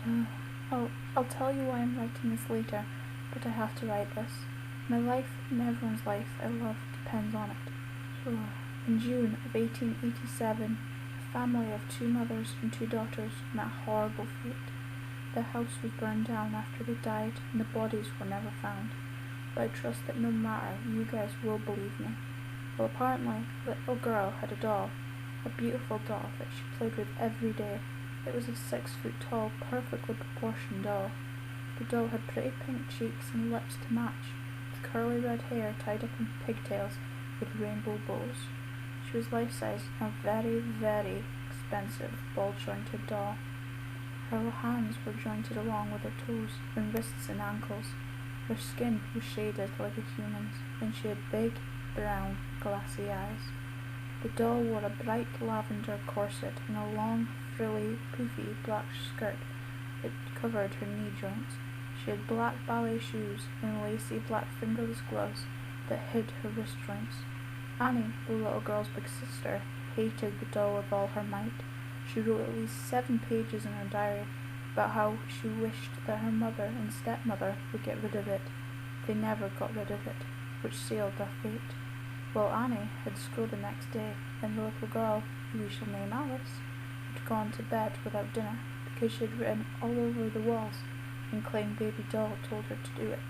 Why? I'll tell you why I'm writing this later, but I have to write this. My life and everyone's life I love depends on it. In June of 1887, a family of 2 mothers and 2 daughters met a horrible fate. The house was burned down after they died and the bodies were never found. But I trust that no matter, you guys will believe me. Well, apparently, the little girl had a doll, a beautiful doll that she played with every day. It was a 6-foot tall, perfectly proportioned doll. The doll had pretty pink cheeks and lips to match, with curly red hair tied up in pigtails with rainbow bows. She was life-size and a very, very expensive ball-jointed doll. Her hands were jointed along with her toes and wrists and ankles. Her skin was shaded like a human's, and she had big, brown, glassy eyes. The doll wore a bright lavender corset and a long, frilly, poofy black skirt that covered her knee joints. She had black ballet shoes and lacy black fingerless gloves that hid her wrist joints. Annie, the little girl's big sister, hated the doll with all her might. She wrote at least 7 pages in her diary about how she wished that her mother and stepmother would get rid of it. They never got rid of it, which sealed their fate. Well, Annie had school the next day, and the little girl, who we shall name Alice, had gone to bed without dinner because she had written all over the walls and claimed Baby Doll told her to do it.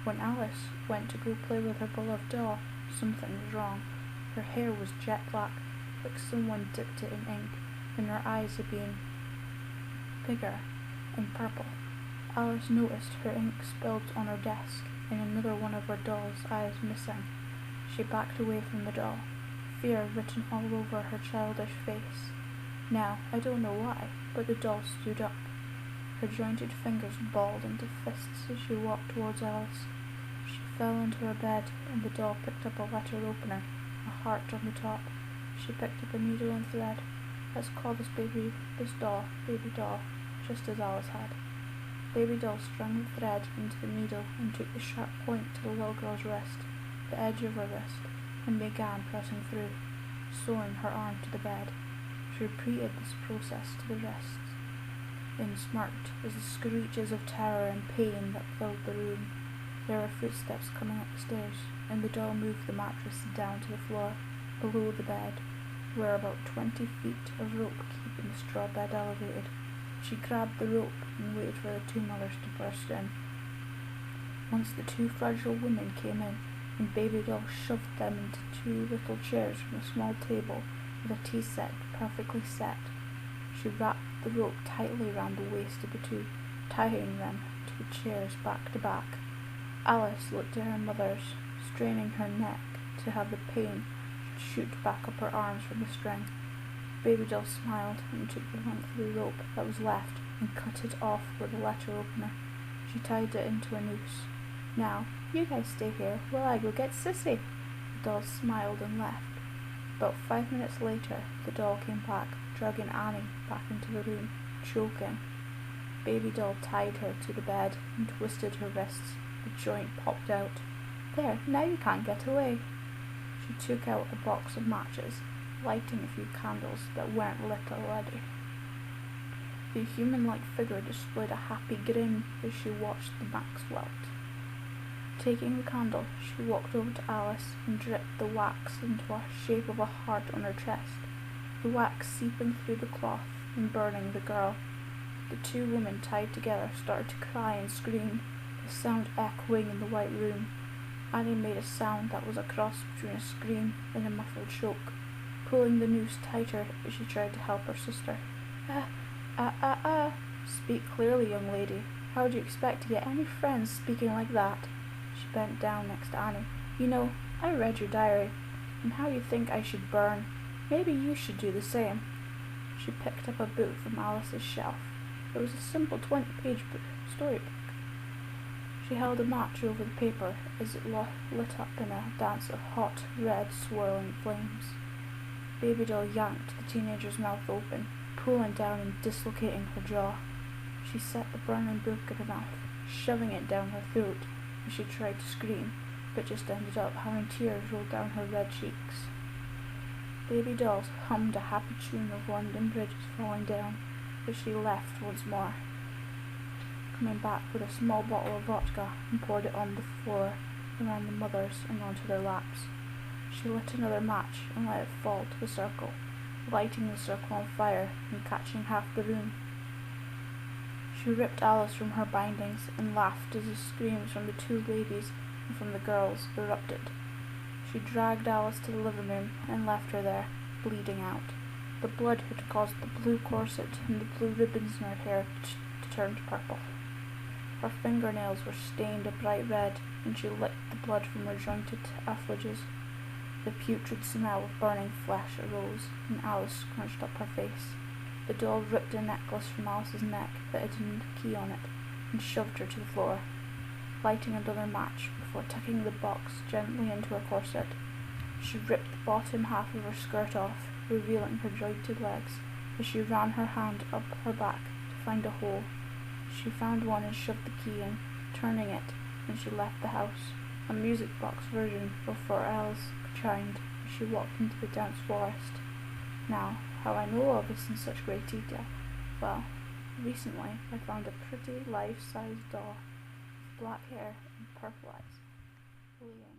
When Alice went to go play with her beloved doll, something was wrong. Her hair was jet black, like someone dipped it in ink, and her eyes had been bigger and purple. Alice noticed her ink spilled on her desk and another one of her doll's eyes missing. She backed away from the doll, fear written all over her childish face. Now, I don't know why, but the doll stood up. Her jointed fingers balled into fists as she walked towards Alice. She fell into her bed, and the doll picked up a letter opener, a heart on the top. She picked up a needle and thread. Let's call this doll, Baby Doll, just as Alice had. Baby Doll strung the thread into the needle and took the sharp point to the little girl's wrist, the edge of her wrist, and began pressing through, sewing her arm to the bed. She repeated this process to the wrists, then smirked as the screeches of terror and pain that filled the room. There were footsteps coming up the stairs, and the doll moved the mattress down to the floor, below the bed, where about 20 feet of rope keeping the straw bed elevated. She grabbed the rope and waited for the 2 mothers to burst in. Once the 2 fragile women came in, and Baby Doll shoved them into 2 little chairs from a small table with a tea set perfectly set. She wrapped the rope tightly round the waist of the 2, tying them to the chairs back to back. Alice looked at her mothers, straining her neck to have the pain shoot back up her arms from the string. Baby Doll smiled and took the length of the rope that was left and cut it off with a letter opener. She tied it into a noose. Now, you guys stay here while I go get Sissy. The doll smiled and left. About 5 minutes later, the doll came back, dragging Annie back into the room, choking. Baby Doll tied her to the bed and twisted her wrists. The joint popped out. There, now you can't get away. She took out a box of matches, lighting a few candles that weren't lit already. The human-like figure displayed a happy grin as she watched the Maxwell. Taking the candle, she walked over to Alice and dripped the wax into a shape of a heart on her chest, the wax seeping through the cloth and burning the girl. The 2 women tied together started to cry and scream, the sound echoing in the white room. Annie made a sound that was a cross between a scream and a muffled choke, pulling the noose tighter as she tried to help her sister. Speak clearly, young lady. How do you expect to get any friends speaking like that? She bent down next to Annie. You know, I read your diary, and how you think I should burn. Maybe you should do the same. She picked up a book from Alice's shelf. It was a simple 20-page storybook. She held a match over the paper as it lit up in a dance of hot, red, swirling flames. Baby Doll yanked the teenager's mouth open, pulling down and dislocating her jaw. She set the burning book in her mouth, shoving it down her throat as she tried to scream, but just ended up having tears roll down her red cheeks. Baby Doll hummed a happy tune of London bridges falling down. but she left once more, coming back with a small bottle of vodka and poured it on the floor around the mothers and onto their laps. She lit another match and let it fall to the circle, lighting the circle on fire and catching half the room. She ripped Alice from her bindings and laughed as the screams from the two ladies and from the girls erupted. She dragged Alice to the living room and left her there, bleeding out. The blood had caused the blue corset and the blue ribbons in her hair to turn purple. Her fingernails were stained a bright red, and she licked the blood from her jointed afflages. The putrid smell of burning flesh arose, and Alice scrunched up her face. The doll ripped a necklace from Alice's neck that had a key on it, and shoved her to the floor, lighting another match before tucking the box gently into her corset. She ripped the bottom half of her skirt off, revealing her jointed legs, as she ran her hand up her back to find a hole. She found one and shoved the key in, turning it, and she left the house. A music box version of For Alice chimed as she walked into the dense forest. Now, how I know all this in such great detail? Well, recently I found a pretty life-sized doll with black hair and purple eyes, bleeding.